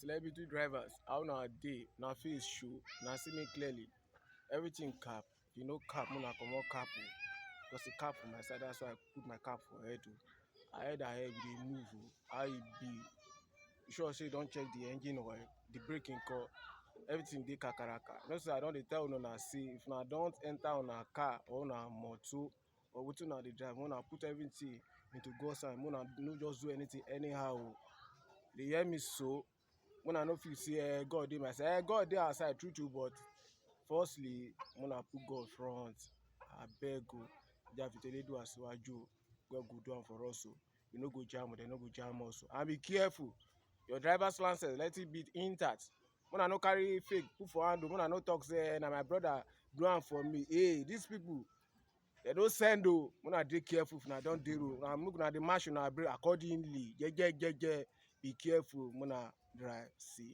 celebrity drivers, how na dey, na face show, na see me clearly. Everything cap. If you no cap, una comot cap o. Because the cap for my side, that's why I put my cap for head o. Ahead we dey move o. How e be? You sure say you don check the engine oil, the braking nko, everything dey kakaraka. You know say I don dey tell una say if una don enter una car or una motor or wetin una dey drive, make una put everything into God's hand. Make una no just do anything anyhow o. You dey hear me so? Make una no feel say God dey my side. God dey our side true true, but firstly make una put God front. Abeg o. Jah fit Elédùà síwájú o. God go do am for us o. We no go jam o, dem no go jam us o. And be careful. Your driver's license let it be intact. Make una no carry fake put for hand o. Make una no talk say na my brother do am for me. Hey, these people dem no send o. Make una dey careful if una don dey road. Make una dey match una brake accordingly. Jeje. Be careful. Make una drive safe.